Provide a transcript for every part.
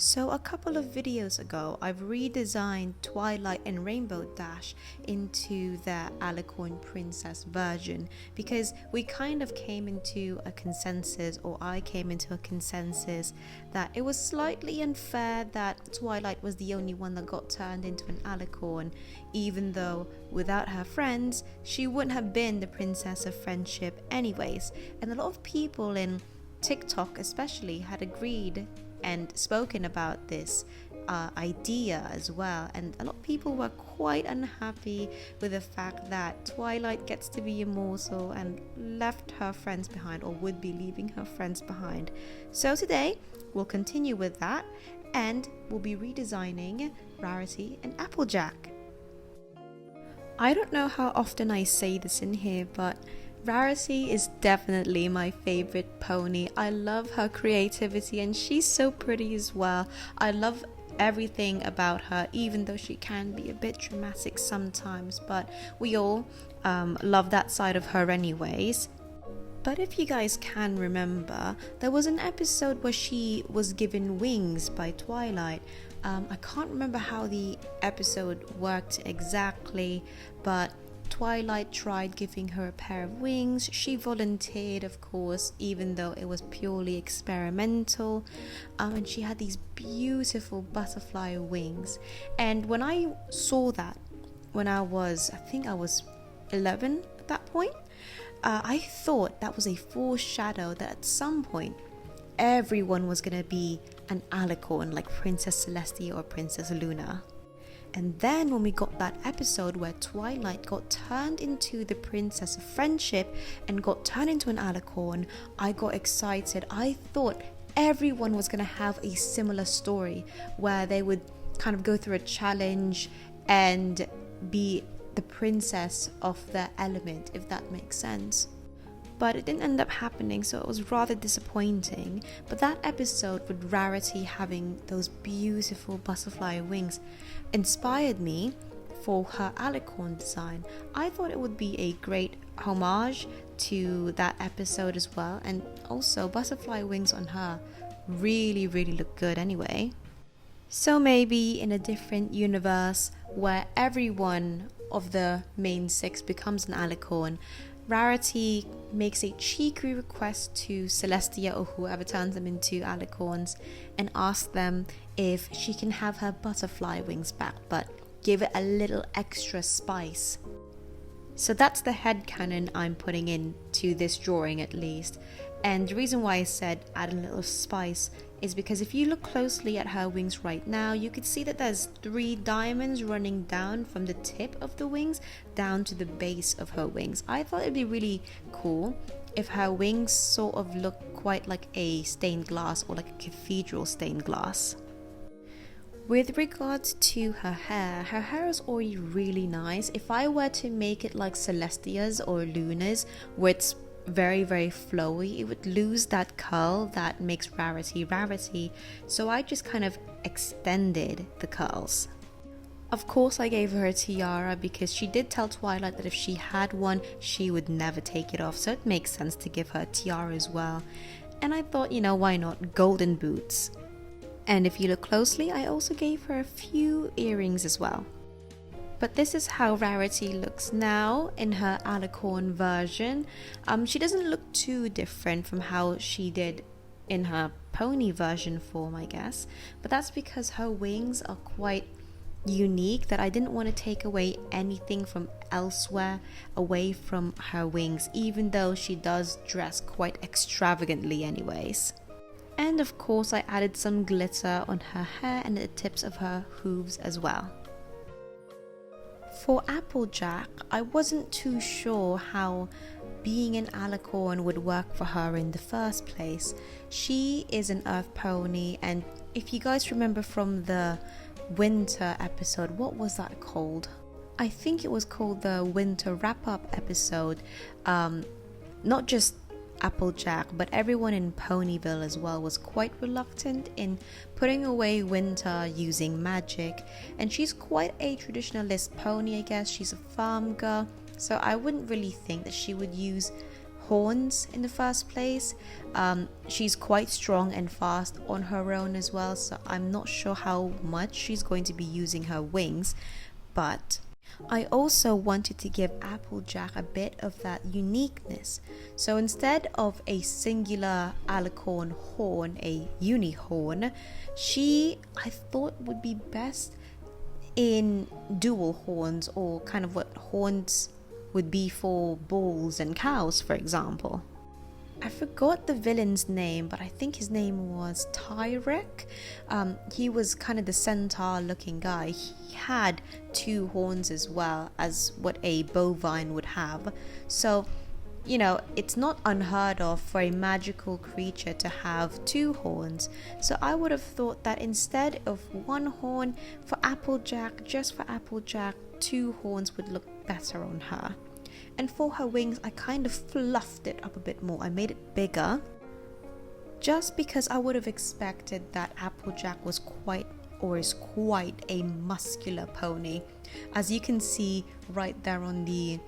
So a couple of videos ago, I've redesigned Twilight and Rainbow Dash into the Alicorn Princess version because we kind of came into a consensus, or I came into a consensus, that it was slightly unfair that Twilight was the only one that got turned into an Alicorn, even though without her friends, she wouldn't have been the Princess of Friendship anyways. And a lot of people in TikTok especially had agreed and spoken about this idea as well, and a lot of people were quite unhappy with the fact that Twilight gets to be immortal and left her friends behind, or would be leaving her friends behind. So today we'll continue with that, and we'll be redesigning Rarity and Applejack. I don't know how often I say this in here, but Rarity is definitely my favorite pony. I love her creativity and she's so pretty as well. I love everything about her, even though she can be a bit dramatic sometimes, but we all love that side of her anyways. But if you guys can remember, there was an episode where she was given wings by Twilight. I can't remember how the episode worked exactly, but Twilight tried giving her a pair of wings. She volunteered, of course, even though it was purely experimental, and she had these beautiful butterfly wings. And when I saw that, when I think I was 11 at that point, I thought that was a foreshadow that at some point everyone was gonna be an alicorn, like Princess Celestia or Princess Luna. And then when we got that episode where Twilight got turned into the Princess of Friendship and got turned into an alicorn, I got excited. I thought everyone was going to have a similar story where they would kind of go through a challenge and be the princess of their element, if that makes sense. But it didn't end up happening, so it was rather disappointing. But that episode with Rarity having those beautiful butterfly wings inspired me for her alicorn design. I thought it would be a great homage to that episode as well, and also butterfly wings on her really look good anyway. So maybe in a different universe where every one of the main 6 becomes an alicorn, Rarity makes a cheeky request to Celestia or whoever turns them into alicorns and asks them if she can have her butterfly wings back, but give it a little extra spice. So that's the headcanon I'm putting into this drawing at least. And the reason why I said add a little spice is because if you look closely at her wings right now, you could see that there's 3 diamonds running down from the tip of the wings down to the base of her wings. I thought it'd be really cool if her wings sort of look quite like a stained glass, or like a cathedral stained glass. With regards to her hair is already really nice. If I were to make it like Celestia's or Luna's, where it's very flowy, it would lose that curl that makes Rarity. So I just kind of extended the curls. Of course I gave her a tiara because she did tell Twilight that if she had one she would never take it off, so it makes sense to give her a tiara as well. And I thought, why not golden boots. And if you look closely, I also gave her a few earrings as well. But this is how Rarity looks now in her alicorn version. She doesn't look too different from how she did in her pony version form, I guess. But that's because her wings are quite unique, that I didn't want to take away anything from elsewhere away from her wings, even though she does dress quite extravagantly anyways. And of course I added some glitter on her hair and the tips of her hooves as well. For Applejack, I wasn't too sure how being an alicorn would work for her in the first place. She is an earth pony, and if you guys remember from the winter episode, what was that called? I think it was called the winter wrap-up episode. Not just Applejack, but everyone in Ponyville as well was quite reluctant in putting away winter using magic, and she's quite a traditionalist pony, I guess. She's a farm girl, so I wouldn't really think that she would use horns in the first place. She's quite strong and fast on her own as well, so I'm not sure how much she's going to be using her wings, but I also wanted to give Applejack a bit of that uniqueness. So instead of a singular alicorn horn, a unihorn, I thought would be best in dual horns, or kind of what horns would be for bulls and cows, for example. I forgot the villain's name, but I think his name was Tyrek. He was kind of the centaur looking guy. He had 2 horns as well as what a bovine would have. So, you know, it's not unheard of for a magical creature to have 2 horns. So I would have thought that instead of 1 horn for Applejack, just for Applejack, 2 horns would look better on her. And for her wings, I kind of fluffed it up a bit more. I made it bigger, just because I would have expected that Applejack is quite a muscular pony. As you can see right there on the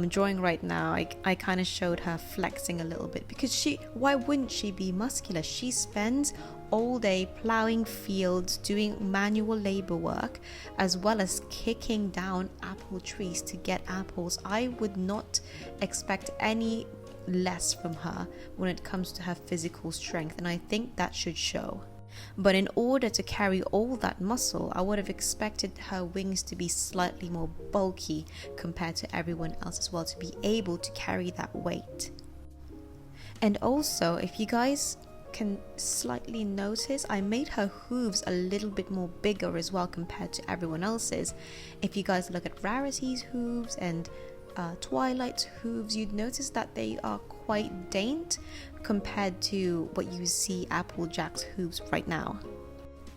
drawing right now, I kind of showed her flexing a little bit, because why wouldn't she be muscular? She spends all day plowing fields, doing manual labor work, as well as kicking down apple trees to get apples. I would not expect any less from her when it comes to her physical strength, and I think that should show. But in order to carry all that muscle, I would have expected her wings to be slightly more bulky compared to everyone else as well, to be able to carry that weight. And also, if you guys can slightly notice, I made her hooves a little bit more bigger as well compared to everyone else's. If you guys look at Rarity's hooves and Twilight's hooves, you'd notice that they are quite dainty compared to what you see Applejack's hooves right now.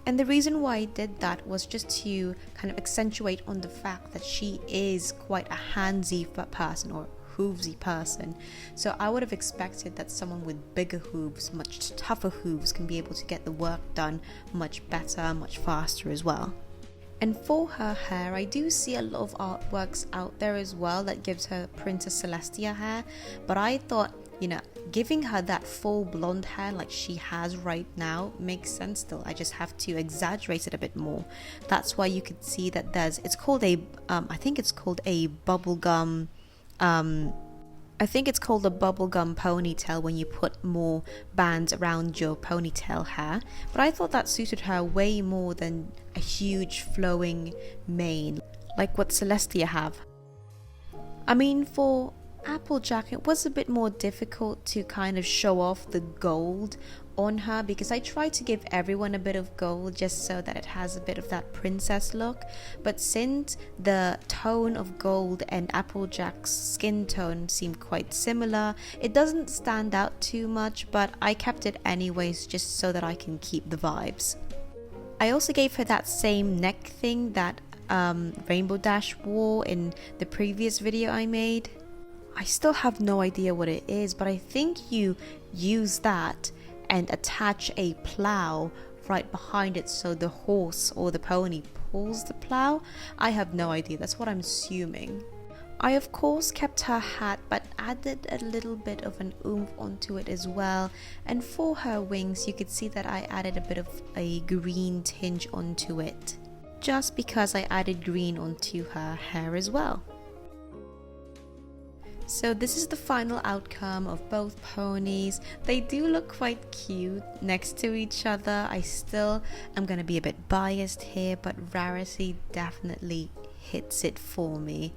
And the reason why I did that was just to kind of accentuate on the fact that she is quite a handsy person, or hoovesy person. So I would have expected that someone with bigger hooves, much tougher hooves, can be able to get the work done much better, much faster as well. And for her hair, I do see a lot of artworks out there as well that gives her Princess Celestia hair, but I thought, you know, giving her that full blonde hair like she has right now makes sense still. I just have to exaggerate it a bit more. That's why you could see that it's called a bubblegum I think it's called a bubblegum ponytail when you put more bands around your ponytail hair, but I thought that suited her way more than a huge flowing mane like what Celestia have. I mean, for Applejack, it was a bit more difficult to kind of show off the gold on her, because I tried to give everyone a bit of gold just so that it has a bit of that princess look. But since the tone of gold and Applejack's skin tone seemed quite similar, it doesn't stand out too much, but I kept it anyways just so that I can keep the vibes. I also gave her that same neck thing that Rainbow Dash wore in the previous video I made. I still have no idea what it is, but I think you use that and attach a plow right behind it so the horse or the pony pulls the plow. I have no idea, that's what I'm assuming. I of course kept her hat but added a little bit of an oomph onto it as well, and for her wings you could see that I added a bit of a green tinge onto it, just because I added green onto her hair as well. So this is the final outcome of both ponies. They do look quite cute next to each other. I still am going to be a bit biased here, but Rarity definitely hits it for me.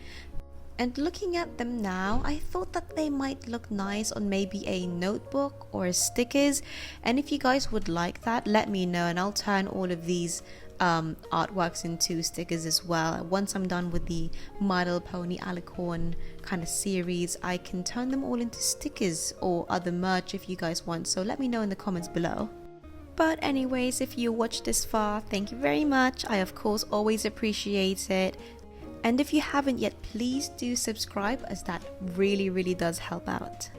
And looking at them now, I thought that they might look nice on maybe a notebook or stickers. And if you guys would like that, let me know and I'll turn all of these artworks into stickers as well. Once I'm done with the My Little Pony Alicorn kind of series, I can turn them all into stickers or other merch if you guys want, so let me know in the comments below. But anyways, if you watched this far, thank you very much. I of course always appreciate it. And if you haven't yet, please do subscribe, as that really does help out.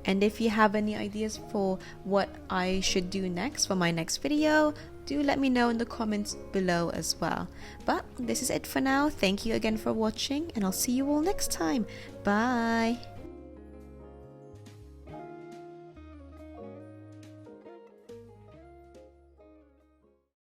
And if you have any ideas for what I should do next for my next video, do let me know in the comments below as well. But this is it for now. Thank you again for watching, and I'll see you all next time. Bye!